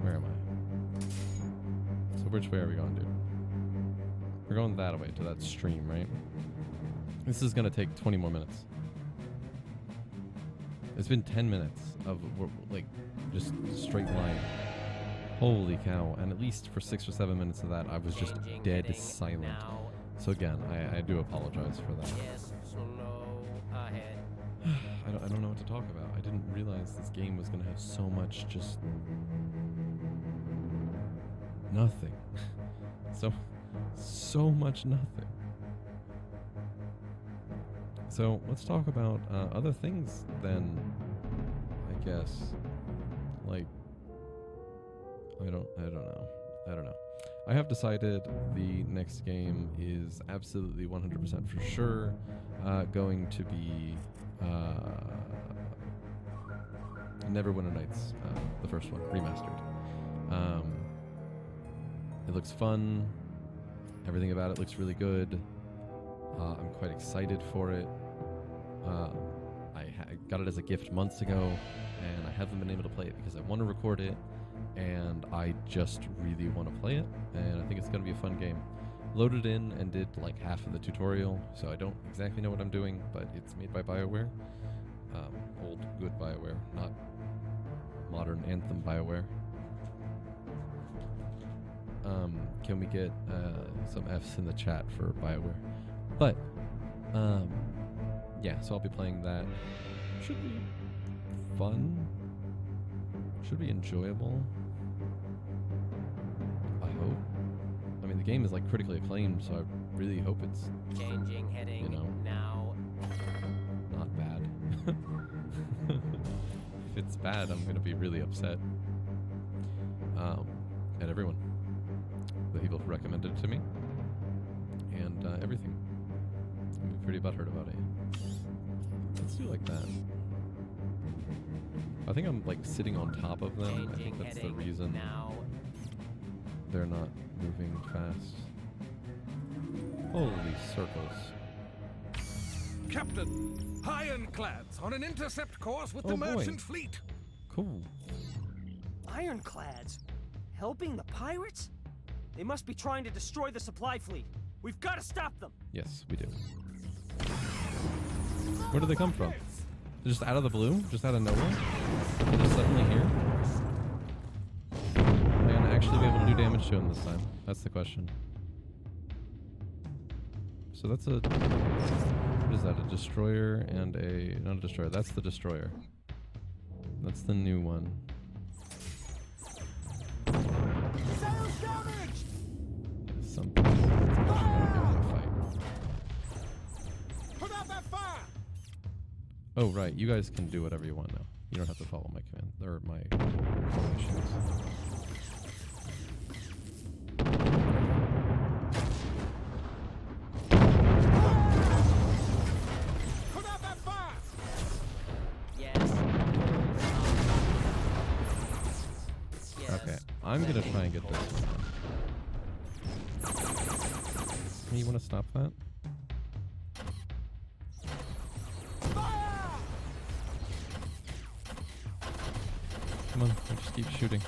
Where am I? So which way are we going, dude? We're going that way, to that stream, right? This is gonna take 20 more minutes. It's been 10 minutes of, like, just straight line. Holy cow. And at least for 6 or 7 minutes of that, I was just Changing dead heading silent. Now. So again, I do apologize for that. Yes. Slow ahead. I don't know what to talk about. I didn't realize this game was gonna have so much just nothing. so much nothing. So let's talk about other things then, I guess. Like, I don't know. I have decided the next game is absolutely 100% for sure going to be Neverwinter Nights, the first one, remastered. It looks fun. Everything about it looks really good. I'm quite excited for it. I got it as a gift months ago, and I haven't been able to play it because I want to record it, and I just really want to play it, and I think it's going to be a fun game. Loaded in and did like half of the tutorial, so I don't exactly know what I'm doing, but it's made by BioWare. Old, good BioWare, not modern Anthem BioWare. Can we get some Fs in the chat for BioWare? But, yeah, so I'll be playing that. Should be fun. Should be enjoyable. I hope. I mean, the game is like critically acclaimed, so I really hope it's Changing heading now. not bad. If it's bad, I'm gonna be really upset. At everyone, the people who recommended it to me, and everything. I'm pretty butthurt about it. Let's do like that. I think I'm like sitting on top of them. I think that's the reason they're not moving fast. Holy circles. Captain, ironclads on an intercept course with the merchant fleet. Cool. Ironclads? Helping the pirates? They must be trying to destroy the supply fleet. We've got to stop them. Yes, we do. Where did they come from? They're just out of the blue? Just out of nowhere? They're just suddenly here? Am I gonna actually be able to do damage to them this time? That's the question. So that's a... What is that? A destroyer and a... Not a destroyer. That's the destroyer. That's the new one. Sails damaged! Something. It's actually gonna give them a fight. Put out that fire! Oh, right. You guys can do whatever you want now. You don't have to follow my command or my formations. Put out that fire! Yes. Yes. Okay, I'm gonna try and get this one. Hey, you want to stop that? Come on, I'll just keep shooting.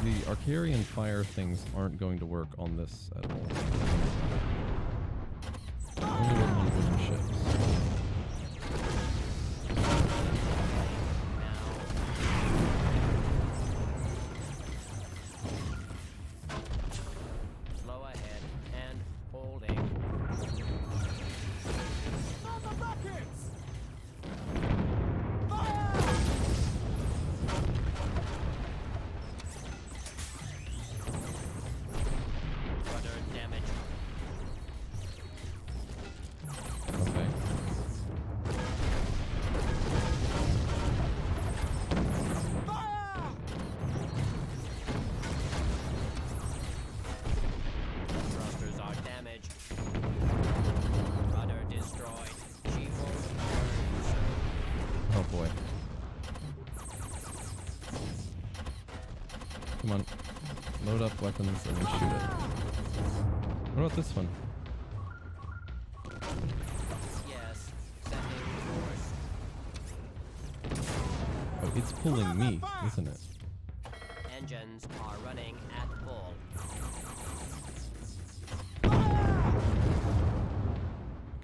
The Arcarian fire things aren't going to work on this at all. Only work on wooden ships. Slow ahead and holding. Rudder damage. Okay. Thrusters are damaged. Rudder destroyed. She-Wolf burned. Oh boy. Come on. Load up weapons and then shoot it. What about this one? Yes. Setting course. Oh, it's pulling me, isn't it? Engines are running at full.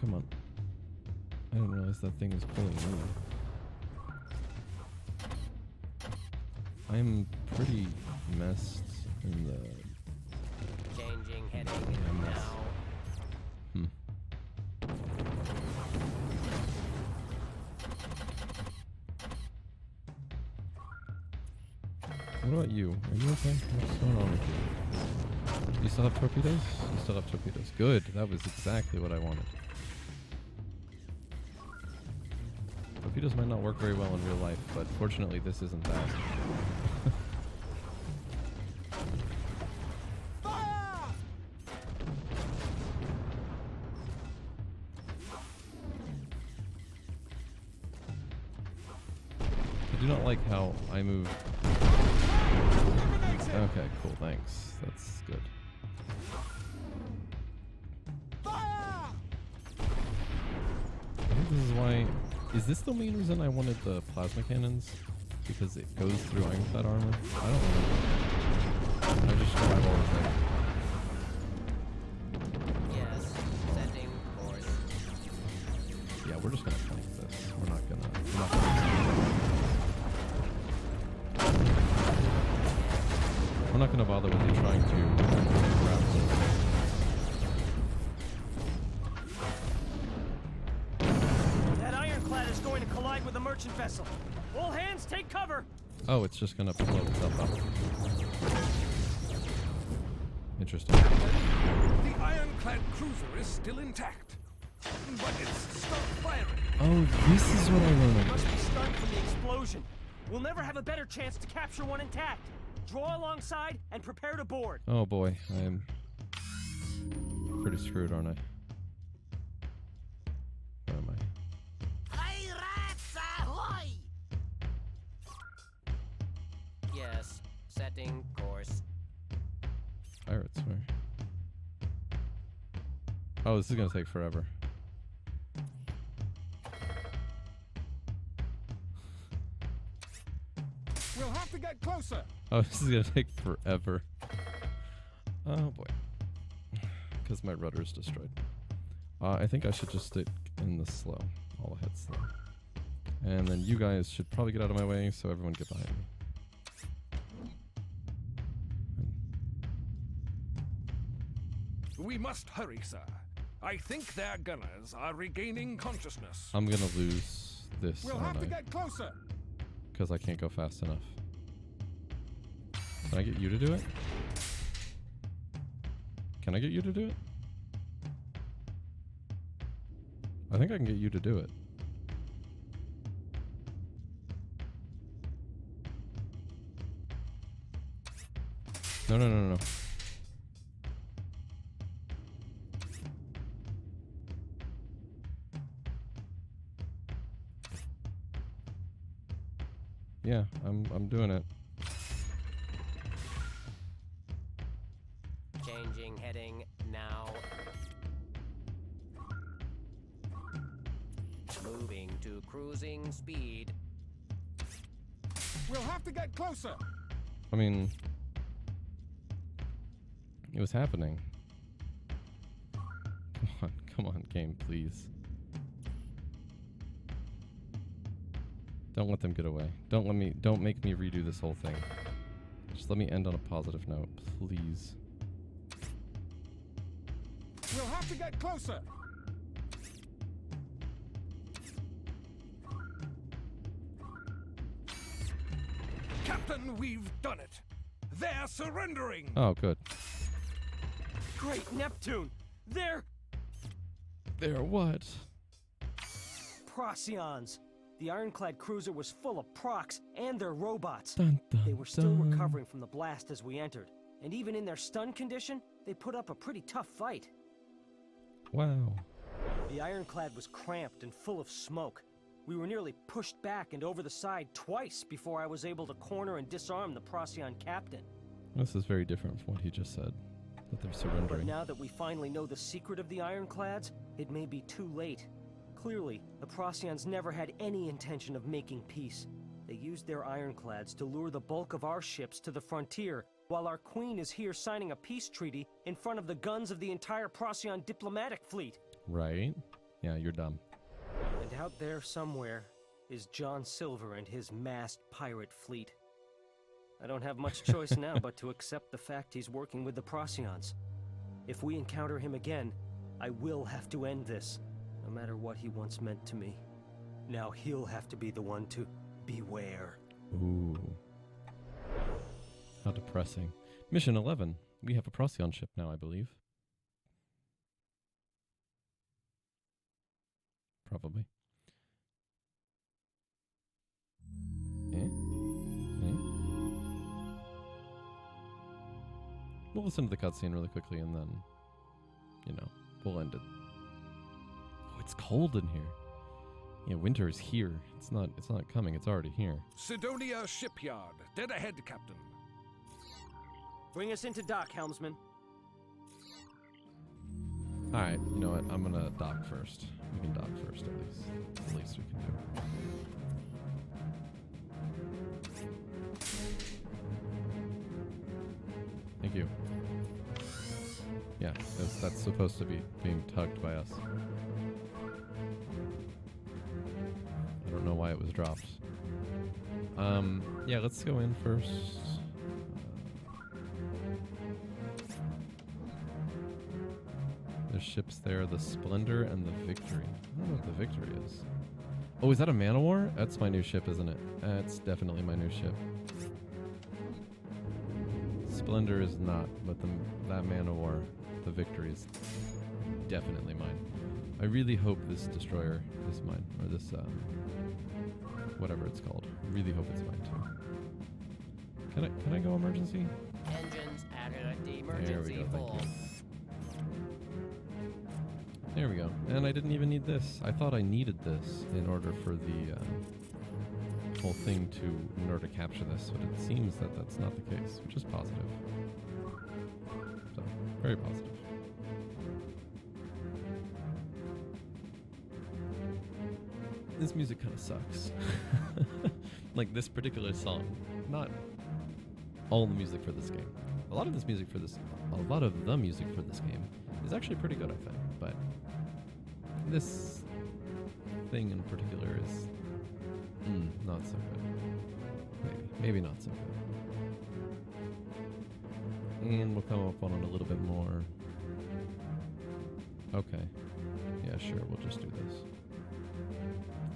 Come on. I didn't realize that thing was pulling me. I'm pretty messed in the... Changing heading I'm now. What about you? Are you okay? What's going on with you? You still have torpedoes? You still have torpedoes. Good. That was exactly what I wanted. Torpedoes might not work very well in real life, but fortunately this isn't that. I do not like how I move. Okay, cool, thanks. That's good. Is this the main reason I wanted the plasma cannons? Because it goes through ironclad armor? I don't remember. I just grab all of them. Yes, setting course. Yeah, we're just gonna flank this. We're not gonna bother with you trying to grab That ironclad is going to collide with a merchant vessel. All hands take cover! Oh, it's just gonna blow itself up. Interesting. The ironclad cruiser is still intact, but it's stopped firing. Oh, this is what I remember. Must be stunned from the explosion. We'll never have a better chance to capture one intact. Draw alongside and prepare to board. Oh boy, I am pretty screwed, aren't I? Where am I? Pirates ahoy! Yes, setting course. Pirates, where? Oh, this is gonna take forever. We'll have to get closer. Oh, this is gonna take forever. Oh boy. Because my rudder's destroyed. I think I should just stick in the slow. All ahead slow. And then you guys should probably get out of my way so everyone get behind me. We must hurry, sir. I think their gunners are regaining consciousness. I'm gonna lose this, We'll have to get closer. because I can't go fast enough. Can I get you to do it? Can I get you to do it? I think I can get you to do it. No, no, no, no, no. Yeah, I'm doing it. Changing heading now. Moving to cruising speed. We'll have to get closer. I mean, it was happening. Come on, game, please. Don't let them get away. Don't make me redo this whole thing. Just let me end on a positive note, please. We'll have to get closer. Captain, we've done it. They're surrendering. Oh, good. Great Neptune! They're There, what? Procyons. The ironclad cruiser was full of procs and their robots. Dun, dun, They were still dun. recovering from the blast as we entered. And even in their stun condition, they put up a pretty tough fight. Wow. The ironclad was cramped and full of smoke. We were nearly pushed back and over the side twice before I was able to corner and disarm the Procyon captain. This is very different from what he just said. That they're But surrendering. now that we finally know the secret of the ironclads, it may be too late. Clearly, the Procyons never had any intention of making peace. They used their ironclads to lure the bulk of our ships to the frontier, while our queen is here signing a peace treaty in front of the guns of the entire Procyon diplomatic fleet. Right? Yeah, you're dumb. And out there somewhere is John Silver and his massed pirate fleet. I don't have much choice now but to accept the fact he's working with the Procyons. If we encounter him again, I will have to end this, no matter what he once meant to me. Now he'll have to be the one to beware. Ooh. How depressing. Mission 11. We have a Procyon ship now, I believe. Probably. We'll listen to the cutscene really quickly and then, we'll end it. Oh, it's cold in here. Yeah, winter is here. It's not coming. It's already here. Sidonia Shipyard, dead ahead, Captain. Bring us into dock, helmsman. All right, you know what? I'm gonna dock first. We can dock first, at least. It's the least we can do. Thank you. Yeah, that's supposed to be being tugged by us. I don't know why it was dropped. Yeah, let's go in first. There's ships there, the Splendor and the Victory. I don't know what the Victory is. Oh, is that a Man-O-War? That's my new ship, isn't it? That's definitely my new ship. Splendor is not, but that Man-O-War, the Victory, is definitely mine. I really hope this destroyer is mine, or this, whatever it's called. I really hope it's mine too. Can I go emergency? Engines at the There we emergency go, thank full. you. There we go. And I didn't even need this. I thought I needed this in order for the whole thing in order to capture this, but it seems that that's not the case, which is positive. So, very positive. This music kind of sucks. Like this particular song. Not all the music for this game. A lot of the music for this game is actually pretty good, I think, but this thing in particular is not so good. Maybe not so good. And we'll come up on it a little bit more. Okay. Yeah, sure, we'll just do this.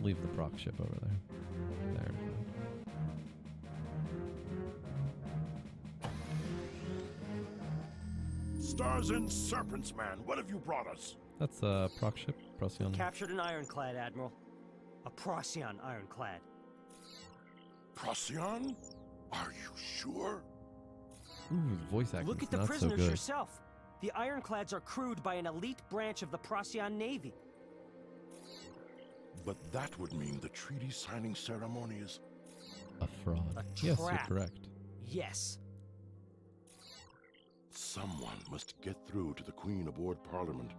Leave the proc ship over there. There. Stars and serpents, man. What have you brought us? That's a proc ship, Procyon. Captured an ironclad, Admiral. A Procyon ironclad. Procyon? Are you sure? Ooh, the voice acting's Look at the not so prisoners good. yourself. The ironclads are crewed by an elite branch of the Procyon Navy. But that would mean the treaty signing ceremony is... A fraud. A Yes, you're trap. correct. Yes. Someone must get through to the Queen aboard Parliament.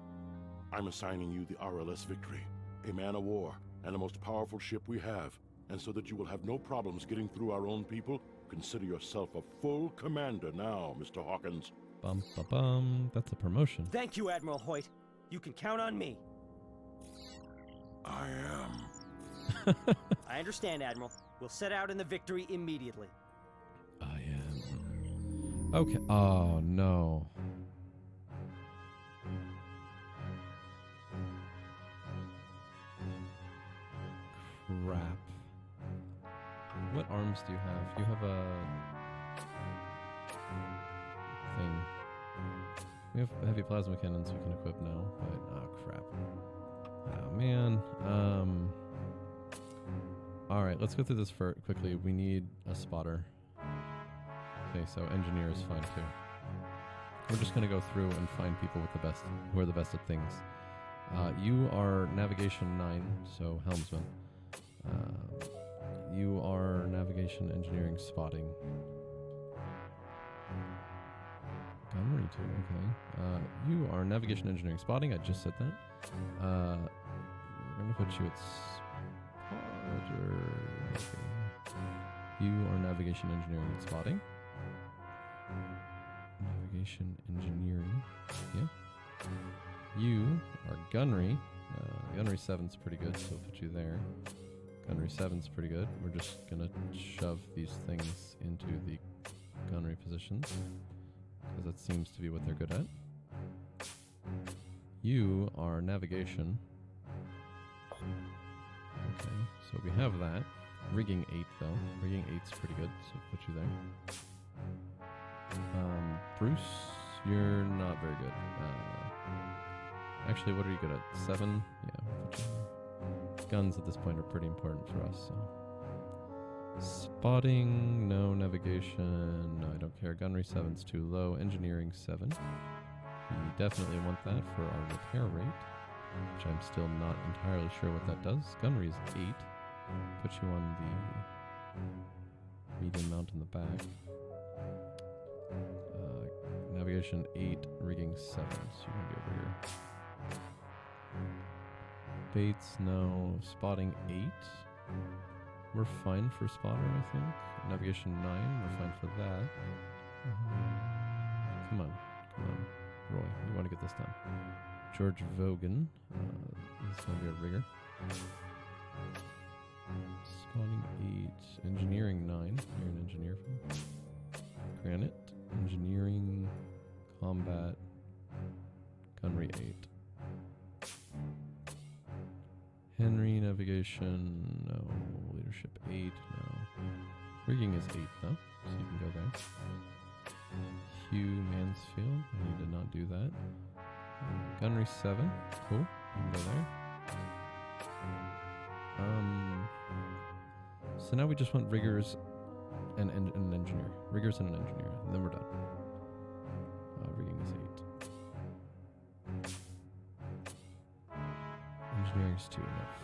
I'm assigning you the RLS Victory, a man-of-war, and the most powerful ship we have. And so that you will have no problems getting through our own people, consider yourself a full commander now, Mr. Hawkins. Bum, bum, bum. That's a promotion. Thank you, Admiral Hoyt. You can count on me. I am. I understand, Admiral. We'll set out in the Victory immediately. I am. Okay. Oh, no. Crap. What arms do you have? You have a thing. We have heavy plasma cannons we can equip now, but oh crap. Oh man. Alright, let's go through this quickly. We need a spotter. Okay, so engineer is fine too. We're just gonna go through and find people with the best, who are the best at things. You are navigation 9, so helmsman. You are navigation, engineering, spotting. Gunnery too, okay. You are navigation, engineering, spotting. I just said that. We're gonna put you at spotter. Okay. You are navigation, engineering, and spotting. Navigation, engineering. Yeah. You are gunnery. Gunnery 7's pretty good, so we'll put you there. Gunnery 7's pretty good. We're just gonna shove these things into the gunnery positions, because that seems to be what they're good at. You are navigation. Okay, so we have that. Rigging 8 though. Rigging 8's pretty good, so put you there. Bruce, you're not very good. Actually, what are you good at? 7? Yeah, we'll put you there. Guns at this point are pretty important for us, so. Spotting, no. Navigation, no, I don't care. Gunnery 7's too low. Engineering 7. We definitely want that for our repair rate, which I'm still not entirely sure what that does. Gunnery is 8. Put you on the medium mount in the back. Navigation 8, rigging 7, so you're gonna be over here. Baits, no. Spotting 8. We're fine for spotter, I think. Navigation 9, we're fine for that. Come on, Roy, we want to get this done. George Vogan, this is going to be a rigger. Spotting 8, engineering 9. You're an engineer. Granite, engineering, combat, gunnery 8. Henry, navigation, no. Leadership 8, no. Rigging is 8 though, so you can go there. Hugh Mansfield, I need to not do that. Gunnery 7, cool, you can go there. So now we just want riggers and an engineer. Riggers and an engineer, and then we're done. Rigging is 8. Engineering is 2 enough.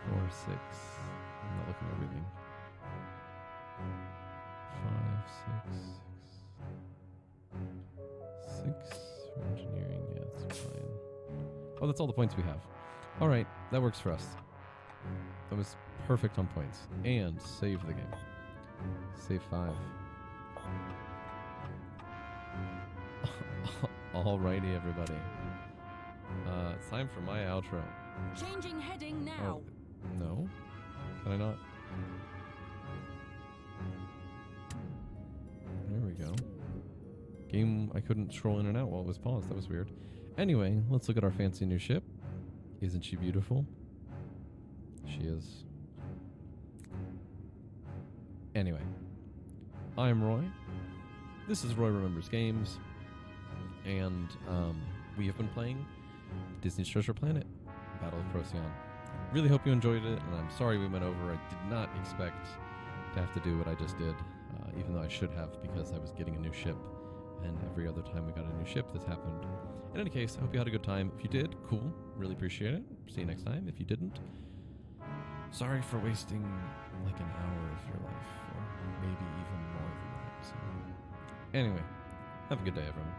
4, 6. I'm not looking at rigging. 5, 6. 6 for engineering, yeah, that's fine. Oh, that's all the points we have. Alright, that works for us. That was perfect on points. And save the game. Save 5. Alrighty, everybody. It's time for my outro. Changing heading now. Oh, no? Can I not? There we go. Game, I couldn't scroll in and out while it was paused. That was weird. Anyway, let's look at our fancy new ship. Isn't she beautiful? She is. Anyway, I'm Roy. This is Roy Remembers Games. And we have been playing Disney's Treasure Planet, Battle of Procyon. Really hope you enjoyed it, and I'm sorry we went over. I did not expect to have to do what I just did, even though I should have, because I was getting a new ship, and every other time we got a new ship, this happened. In any case, I hope you had a good time. If you did, cool. Really appreciate it. See you next time. If you didn't, sorry for wasting like an hour of your life, or maybe even more than that. So, anyway, have a good day, everyone.